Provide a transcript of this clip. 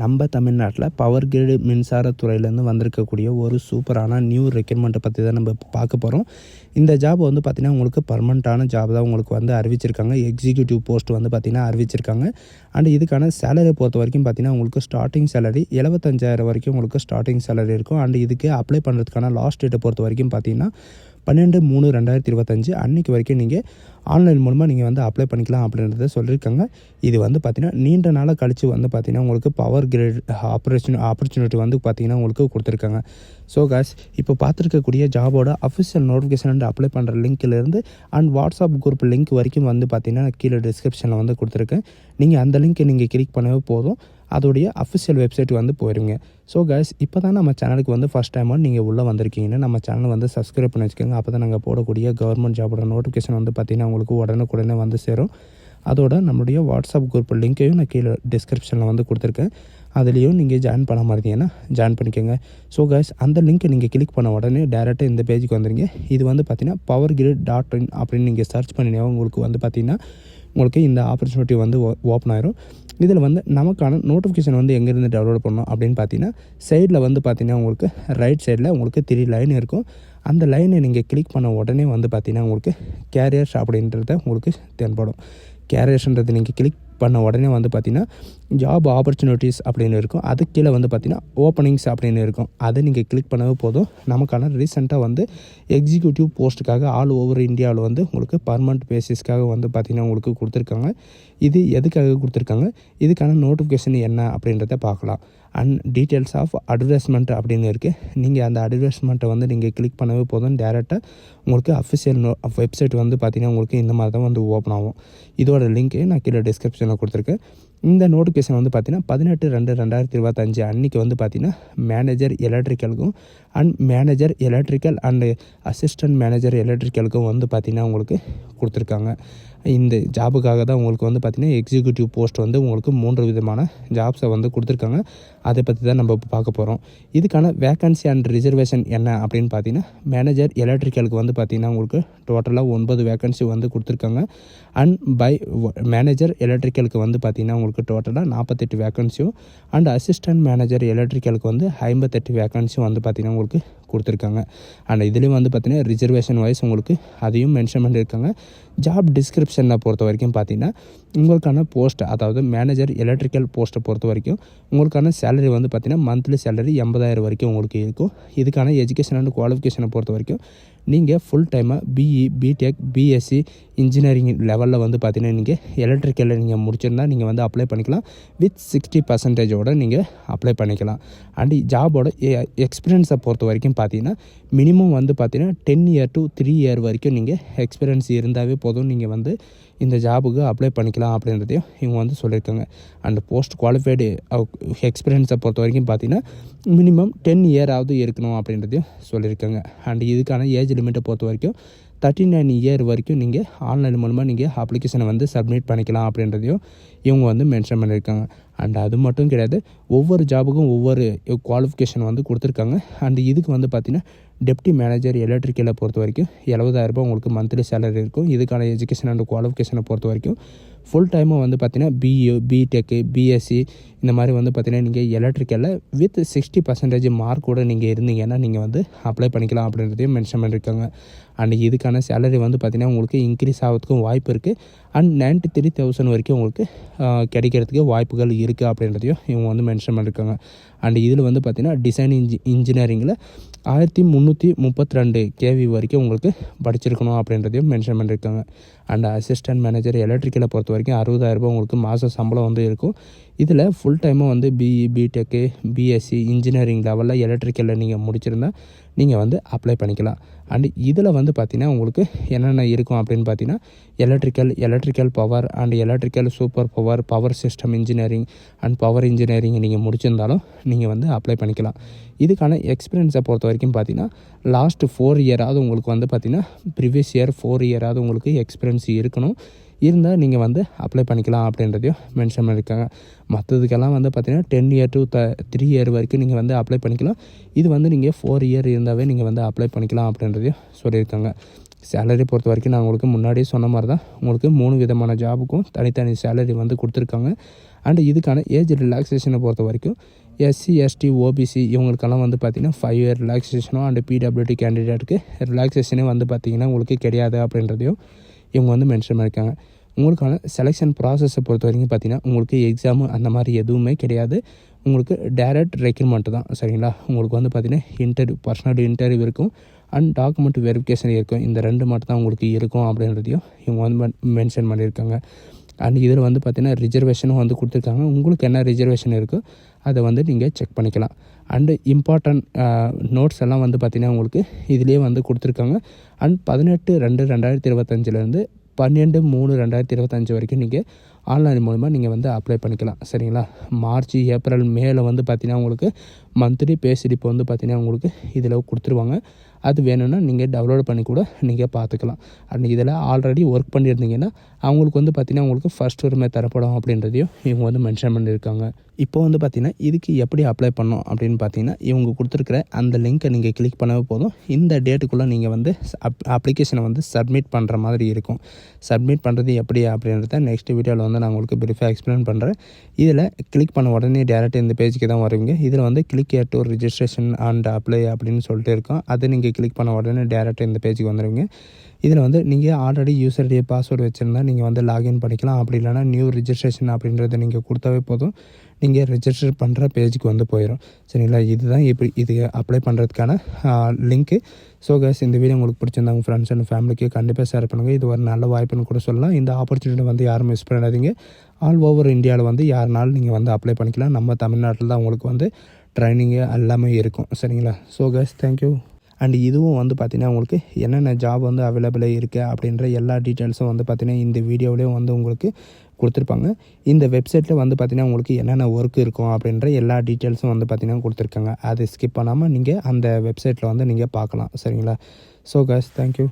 நம்ம தமிழ்நாட்டில் power grid மின்சாரத்துறையிலேருந்து வந்திருக்கக்கூடிய ஒரு சூப்பரான நியூ ரெக்ரூட்மெண்ட்டை பற்றி தான் நம்ம பார்க்க போகிறோம். இந்த ஜாப் வந்து பார்த்திங்கன்னா உங்களுக்கு பர்மனெண்ட்டான ஜாப் தான் உங்களுக்கு வந்து அறிவிச்சிருக்காங்க. எக்ஸிக்யூட்டிவ் போஸ்ட் வந்து பார்த்திங்கன்னா அறிவிச்சிருக்காங்க. அண்ட் இதுக்கான சேலரி பொறுத்த வரைக்கும் பார்த்திங்கன்னா உங்களுக்கு ஸ்டார்டிங் சேலரி 75,000 வரைக்கும் உங்களுக்கு ஸ்டார்டிங் சேலரி இருக்கும். அண்ட் இதுக்கு அப்ளை பண்ணுறதுக்கான லாஸ்ட் டேட்டை பொறுத்த வரைக்கும் பார்த்திங்கன்னா 12/3/2025 அன்றைக்கி வரைக்கும் நீங்கள் ஆன்லைன் மூலமாக நீங்கள் வந்து அப்ளை பண்ணிக்கலாம் அப்படின்றத சொல்லியிருக்காங்க. இது வந்து பார்த்திங்கன்னா நீண்ட நாளாக கழித்து வந்து பார்த்திங்கன்னா உங்களுக்கு பவர் கிரிட் ஆப்பர்ச்சுனிட்டி வந்து பார்த்திங்கன்னா உங்களுக்கு கொடுத்துருக்காங்க. ஸோ காய்ஸ், இப்போ பார்த்துருக்கக்கூடிய ஜாபோட அஃபிஷியல் நோட்டிஃபிகேஷன் அண்ட் அப்ளை பண்ணுற லிங்க்லேருந்து அண்ட் வாட்ஸ்அப் குரூப் லிங்க் வரைக்கும் வந்து பார்த்திங்கன்னா கீழே டிஸ்கிரிப்ஷனில் வந்து கொடுத்துருக்கேன். நீங்கள் அந்த லிங்க்கை நீங்கள் கிளிக் பண்ணவே போதும், அதோடைய அஃபிஷியல் வெப்சைட் வந்து போயிருங்க. ஸோ கைஸ், இப்போ தான் நம்ம சேனலுக்கு வந்து ஃபஸ்ட் டைமாக நீங்கள் உள்ளே வந்திருக்கீங்கன்னா நம்ம சேனலை வந்து சப்ஸ்கிரைப் பண்ணி வச்சுக்கோங்க. அப்போ தான் நாங்கள் போடக்கூடிய கவர்மெண்ட் ஜாபோட நோட்டிஃபிகேஷன் வந்து பார்த்திங்கன்னா உங்களுக்கு உடனே வந்து சேரும். அதோட நம்மளுடைய வாட்ஸ்அப் குரூப் லிங்க்கையும் நான் கீழே டிஸ்கிரிப்ஷனில் வந்து கொடுத்துருக்கேன். அதுலேயும் நீங்கள் ஜாயின் பண்ண மாதிரிங்கன்னா ஜாயின் பண்ணிக்கோங்க. ஸோ கைஸ், அந்த லிங்க்கை நீங்கள் கிளிக் பண்ண உடனே டேரெக்டாக இந்த பேஜுக்கு வந்துடுங்க. இது வந்து பார்த்திங்கன்னா powergrid.in அப்படின்னு நீங்கள் சர்ச் பண்ணினா உங்களுக்கு வந்து பார்த்திங்கன்னா உங்களுக்கு இந்த ஆப்பர்ச்சுனிட்டி வந்து ஓப்பன் ஆயிரும். இதில் வந்து நமக்கான நோட்டிஃபிகேஷன் வந்து எங்கேருந்து டவுன்லோட் பண்ணணும் அப்படின்னு பார்த்தீங்கன்னா சைடில் வந்து பார்த்திங்கன்னா உங்களுக்கு ரைட் சைடில் உங்களுக்கு 3 லைன் இருக்கும். அந்த லைனை நீங்கள் கிளிக் பண்ண உடனே வந்து பார்த்திங்கன்னா உங்களுக்கு கேரியர்ஸ் அப்படின்றத உங்களுக்கு தென்படும். கேரியர்ஸ்ன்றது நீங்கள் கிளிக் பண்ண உடனே வந்து பார்த்திங்கன்னா ஜாப் ஆப்பர்ச்சுனிட்டிஸ் அப்படின்னு இருக்கும். அதுக்கு கீழே வந்து பார்த்திங்கன்னா ஓப்பனிங்ஸ் அப்படின்னு இருக்கும். அதை நீங்கள் கிளிக் பண்ணவே போதும். நமக்கான ரீசெண்டாக வந்து எக்ஸிக்யூட்டிவ் போஸ்ட்டுக்காக ஆல் ஓவர் இந்தியாவில் வந்து உங்களுக்கு பர்மனெண்ட் பேசிஸ்க்காக வந்து பார்த்திங்கன்னா உங்களுக்கு கொடுத்துருக்காங்க. இது எதுக்காக கொடுத்துருக்காங்க, இதுக்கான நோட்டிஃபிகேஷன் என்ன அப்படின்றத பார்க்கலாம். அண்ட் டீட்டெயில்ஸ் ஆஃப் அட்வர்டைஸ்மெண்ட் அப்படின்னு இருக்குது. நீங்கள் அந்த அட்வர்டைஸ்மெண்ட்டை வந்து நீங்கள் கிளிக் பண்ணவே போதும், டேரெக்டாக உங்களுக்கு அஃபிஷியல் வெப்சைட் வந்து பார்த்திங்கன்னா உங்களுக்கு இந்த மாதிரி தான் வந்து ஓப்பன் ஆகும். இதோட லிங்க்கு நான் கீழே டிஸ்கிரிப்ஷனில் கொடுத்துருக்கேன். இந்த நோட்டிஃபிகேஷன் வந்து பார்த்திங்கன்னா 18/2/2025 அன்றைக்கி வந்து பார்த்திங்கன்னா மேனேஜர் எலக்ட்ரிக்கலுக்கும் and manager electrical and assistant manager எலக்ட்ரிக்கலுக்கும் வந்து பார்த்திங்கன்னா உங்களுக்கு கொடுத்துருக்காங்க. இந்த ஜாபுக்காக தான் உங்களுக்கு வந்து பார்த்திங்கன்னா எக்ஸிக்யூட்டிவ் போஸ்ட் வந்து உங்களுக்கு 3 விதமான ஜாப்ஸை வந்து கொடுத்துருக்காங்க. அதை பற்றி தான் நம்ம இப்போ பார்க்க போகிறோம். இதுக்கான வேக்கன்சி அண்ட் ரிசர்வேஷன் என்ன அப்படின்னு பார்த்தீங்கன்னா மேனேஜர் எலக்ட்ரிக்கலுக்கு வந்து பார்த்திங்கன்னா உங்களுக்கு டோட்டலாக 9 வேக்கன்சி வந்து கொடுத்துருக்காங்க. அண்ட் மேனேஜர் எலக்ட்ரிக்கலுக்கு வந்து பார்த்திங்கன்னா உங்களுக்கு டோட்டலாக 48 வேக்கன்சியும் அண்ட் அசிஸ்டன்ட் மேனேஜர் எலக்ட்ரிக்கலுக்கு வந்து 58 வேக்கன்சியும் வந்து பார்த்திங்கன்னா உங்களுக்கு கொடுத்துருக்காங்க. அண்ட் இதுலேயும் வந்து பார்த்திங்கன்னா ரிசர்வேஷன் வைஸ் உங்களுக்கு அதையும் மென்ஷன் பண்ணியிருக்காங்க. ஜாப் டிஸ்கிரிப்ஷனை பொறுத்த வரைக்கும் பார்த்திங்கன்னா உங்களுக்கான போஸ்ட், அதாவது மேனேஜர் எலக்ட்ரிக்கல் போஸ்ட்டை பொறுத்த வரைக்கும் உங்களுக்கான சேலரி வந்து பார்த்திங்கன்னா மந்த்லி சேலரி 80,000 வரைக்கும் உங்களுக்கு இருக்கும். இதுக்கான எஜுகேஷன் அண்ட் குவாலிஃபிகேஷனை பொறுத்த வரைக்கும் நீங்கள் ஃபுல் டைமாக பிஇ, பிடெக், பிஎஸ்சி இன்ஜினியரிங் லெவலில் வந்து பார்த்திங்கன்னா நீங்கள் எலக்ட்ரிக்கலில் நீங்கள் முடிச்சிருந்தால் நீங்கள் வந்து அப்ளை பண்ணிக்கலாம். வித் 60% நீங்கள் அப்ளை பண்ணிக்கலாம். அண்ட் ஜாபோட எக்ஸ்பீரியன்ஸை பொறுத்த வரைக்கும் பார்த்தீங்கன்னா மினிமம் வந்து பார்த்திங்கன்னா 10 year to 3 year வரைக்கும் நீங்கள் எக்ஸ்பீரியன்ஸ் இருந்தாவே போதும், நீங்கள் வந்து இந்த ஜாபுக்கு அப்ளை பண்ணிக்கலாம் அப்படின்றதையும் இவங்க வந்து சொல்லியிருக்காங்க. அண்ட் போஸ்ட் குவாலிஃபைடு எக்ஸ்பீரியன்ஸை பொறுத்த வரைக்கும் பார்த்திங்கன்னா மினிமம் 10 year இருக்கணும் அப்படின்றதையும் சொல்லியிருக்காங்க. அண்ட் இதுக்கான ஏஜ் லிமிட்டை பொறுத்த வரைக்கும் 39 year வரைக்கும் நீங்கள் ஆன்லைன் மூலமாக நீங்கள் அப்ளிகேஷனை வந்து சப்மிட் பண்ணிக்கலாம் அப்படின்றதையும் இவங்க வந்து மென்ஷன் பண்ணியிருக்காங்க. அண்ட் அது மட்டும் கிடையாது, ஒவ்வொரு ஜாபுக்கும் ஒவ்வொரு குவாலிஃபிகேஷன் வந்து கொடுத்துருக்காங்க. அண்ட் இதுக்கு வந்து பார்த்திங்கன்னா டெப்டி மேனேஜர் எலக்ட்ரிக்கலை பொறுத்த வரைக்கும் 70,000 உங்களுக்கு மந்த்லி சேலரி இருக்கும். இதுக்கான எஜுகேஷன் அண்ட் குவாலிஃபிகேஷனை பொறுத்த வரைக்கும் ஃபுல் டைமும் வந்து பார்த்திங்கன்னா பிஇ, பிடெக்கு, பிஎஸ்சி இந்த மாதிரி வந்து பார்த்திங்கன்னா நீங்கள் எலக்ட்ரிக்கலில் வித் 60% மார்க் கூட நீங்கள் இருந்தீங்கன்னா நீங்கள் வந்து அப்ளை பண்ணிக்கலாம் அப்படின்றதையும் மென்ஷன் பண்ணியிருக்காங்க. அண்ட் இதுக்கான சேலரி வந்து பார்த்திங்கன்னா உங்களுக்கு இன்க்ரீஸ் ஆகிறதுக்கும் வாய்ப்பு இருக்குது. அண்ட் 93,000 வரைக்கும் உங்களுக்கு கிடைக்கிறதுக்கு வாய்ப்புகள் இருக்குது அப்படின்றதையும் இவங்க வந்து மென்ஷன் பண்ணியிருக்காங்க. அண்ட் இதில் வந்து பார்த்திங்கன்னா டிசைன் இன்ஜினியரிங்கில் 1332 kV வரைக்கும் உங்களுக்கு படிச்சிருக்கணும் அப்படின்றதையும் மென்ஷன் பண்ணியிருக்காங்க. அண்ட் அசிஸ்டன்ட் மேனேஜர் எலக்ட்ரிக்கலை பொறுத்த வரைக்கும் 60,000 உங்களுக்கு மாத சம்பளம் வந்து இருக்கும். இதில் ஃபுல் டைமாக வந்து பிஇ, பிடெக்கு, பிஎஸ்சி இன்ஜினியரிங் லெவலில் எலக்ட்ரிக்கலில் நீங்கள் முடிச்சிருந்தால் நீங்கள் வந்து அப்ளை பண்ணிக்கலாம். அண்ட் இதில் வந்து பார்த்திங்கன்னா உங்களுக்கு என்னென்ன இருக்கும் அப்படின்னு பார்த்தீங்கன்னா electrical power and electrical super power, power system engineering and power engineering நீங்கள் முடிச்சிருந்தாலும் நீங்கள் வந்து அப்ளை பண்ணிக்கலாம். இதுக்கான எக்ஸ்பீரியன்ஸை பொறுத்த வரைக்கும் பார்த்திங்கன்னா லாஸ்ட் 4 year உங்களுக்கு வந்து பார்த்திங்கன்னா ப்ரீவியஸ் இயர் 4 year உங்களுக்கு எக்ஸ்பீரியன்ஸ் இருக்கணும். இருந்தால் நீங்கள் வந்து அப்ளை பண்ணிக்கலாம் அப்படின்றதையும் மென்ஷன் பண்ணியிருக்காங்க. மற்றதுக்கெல்லாம் வந்து பார்த்திங்கன்னா 10 year to 3 year வரைக்கும் நீங்கள் வந்து அப்ளை பண்ணிக்கலாம். இது வந்து நீங்கள் 4 year இருந்தாவே நீங்கள் வந்து அப்ளை பண்ணிக்கலாம் அப்படின்றதையும் சொல்லியிருக்காங்க. சேலரி பொறுத்த வரைக்கும் நான் உங்களுக்கு முன்னாடியே சொன்ன மாதிரி தான் உங்களுக்கு 3 விதமான ஜாபுக்கும் தனித்தனி சேலரி வந்து கொடுத்துருக்காங்க. அண்ட் இதுக்கான ஏஜ் ரிலாக்ஸேஷனை பொறுத்த வரைக்கும் எஸ்சி எஸ்டி ஓபிசி இவங்களுக்கெல்லாம் வந்து பார்த்திங்கன்னா 5 இயர் ரிலாக்ஸேஷனும் அண்ட் பிடபிள்யூடி கேண்டிடேட்டுக்கு ரிலாக்ஸேஷனே வந்து பார்த்திங்கன்னா உங்களுக்கு கிடையாது அப்படின்றதையும் இவங்க வந்து மென்ஷன் பண்ணியிருக்காங்க. உங்களுக்கான செலெக்ஷன் ப்ராசஸை பொறுத்த வரைக்கும் பார்த்திங்கன்னா உங்களுக்கு எக்ஸாமு அந்த மாதிரி எதுவுமே கிடையாது. உங்களுக்கு டைரக்ட் ரெக்ரூட்மெண்ட் தான். சரிங்களா? உங்களுக்கு வந்து பார்த்திங்கன்னா பர்சனல் இன்டர்வியூ இருக்கும் அண்ட் டாக்குமெண்ட் வெரிஃபிகேஷன் இருக்கும். இந்த 2 மட்டும் தான் உங்களுக்கு இருக்கும் அப்படின்றதையும் இவங்க வந்து மென்ஷன் பண்ணியிருக்காங்க. அண்ட் இதில் வந்து பார்த்திங்கன்னா ரிசர்வேஷனும் வந்து கொடுத்துருக்காங்க. உங்களுக்கு என்ன ரிசர்வேஷன் இருக்கோ அதை வந்து நீங்கள் செக் பண்ணிக்கலாம். அண்டு இம்பார்ட்டன்ட் நோட்ஸ் எல்லாம் வந்து பார்த்திங்கன்னா உங்களுக்கு இதிலே வந்து கொடுத்துருக்காங்க. அண்ட் 18/2/2025 12/3/2025 வரைக்கும் நீங்கள் ஆன்லைன் மூலமாக நீங்கள் வந்து அப்ளை பண்ணிக்கலாம். சரிங்களா? மார்ச் ஏப்ரல் மேல வந்து பார்த்திங்கன்னா உங்களுக்கு மந்த்லி பே ஸ்லிப் வந்து பார்த்திங்கன்னா உங்களுக்கு இதில் கொடுத்துருவாங்க. அது வேணும்னா நீங்கள் டவுன்லோட் பண்ணி கூட நீங்கள் பார்த்துக்கலாம். அண்ட் இதில் ஆல்ரெடி ஒர்க் பண்ணியிருந்தீங்கன்னா அவங்களுக்கு வந்து பார்த்திங்கன்னா உங்களுக்கு ஃபர்ஸ்ட் உரிமை தரப்படும் அப்படின்றதையும் இவங்க வந்து மென்ஷன் பண்ணியிருக்காங்க. இப்போ வந்து பார்த்திங்கன்னா இதுக்கு எப்படி அப்ளை பண்ணோம் அப்படின்னு பார்த்தீங்கன்னா இவங்க கொடுத்துருக்குற அந்த லிங்க்கை நீங்கள் கிளிக் பண்ணவே போதும். இந்த டேட்டுக்குள்ளே நீங்கள் வந்து அப்ளிகேஷனை வந்து சப்மிட் பண்ணுற மாதிரி இருக்கும். சப்மிட் பண்ணுறது எப்படி அப்படின்றத நெக்ஸ்ட் வீடியோவில் வந்து நான் உங்களுக்கு ப்ரீஃபாக எக்ஸ்பிளைன் பண்ணுறேன். இதில் கிளிக் பண்ண உடனே டேரெக்டாக இந்த பேஜுக்கு தான் வருவீங்க. இதில் வந்து click here to registration and apply அப்படின்னு சொல்லிட்டு இருக்கோம். அதை நீங்கள் கிளிக் பண்ண உடனே டேரெக்டாக இந்த பேஜுக்கு வந்துடுவீங்க. இதில் வந்து நீங்கள் ஆல்ரெடி யூசர் ஐடி பாஸ்வேர்டு வச்சுருந்தா நீங்கள் வந்து லாகின் பண்ணிக்கலாம். அப்படி இல்லைனா நியூ ரிஜிஸ்ட்ரேஷன் அப்படின்றத நீங்கள் கொடுத்தாவே போதும், நீங்கள் ரிஜிஸ்டர் பண்ணுற பேஜுக்கு வந்து போயிடும். சரிங்களா? இதுதான் இது அப்ளை பண்ணுறதுக்கான லிங்க்கு. ஸோ கைஸ், இந்த வீடியோ உங்களுக்கு பிடிச்சிருந்தா உங்கள் ஃப்ரெண்ட்ஸ் அண்ட் ஃபேமிலிக்கு கண்டிப்பாக ஷேர் பண்ணுங்கள். இது ஒரு நல்ல வாய்ப்புன்னு கூட சொல்லலாம். இந்த ஆப்பர்ச்சுனிட்டி வந்து யாரும் மிஸ் பண்ணாதீங்க. ஆல் ஓவர் இந்தியாவில் வந்து யாருனாலும் நீங்கள் வந்து அப்ளை பண்ணிக்கலாம். நம்ம தமிழ்நாட்டில் தான் உங்களுக்கு வந்து ட்ரைனிங்கு எல்லாமே இருக்கும். சரிங்களா? So guys, thank you. அண்ட் இதுவும் வந்து பார்த்திங்கன்னா உங்களுக்கு என்னென்ன ஜாப் வந்து அவைலபிளாக இருக்குது அப்படின்ற எல்லா டீட்டெயில்ஸும் வந்து பார்த்திங்கன்னா இந்த வீடியோவிலேயும் வந்து உங்களுக்கு கொடுத்துருப்பாங்க. இந்த வெப்சைட்டில் வந்து பார்த்திங்கன்னா உங்களுக்கு என்னென்ன ஒர்க் இருக்கும் அப்படின்ற எல்லா டீட்டெயில்ஸும் வந்து பார்த்திங்கன்னா கொடுத்துருக்காங்க. அதை ஸ்கிப் பண்ணாமல் நீங்கள் அந்த வெப்சைட்டில் வந்து நீங்கள் பார்க்கலாம். சரிங்களா? So guys, thank you.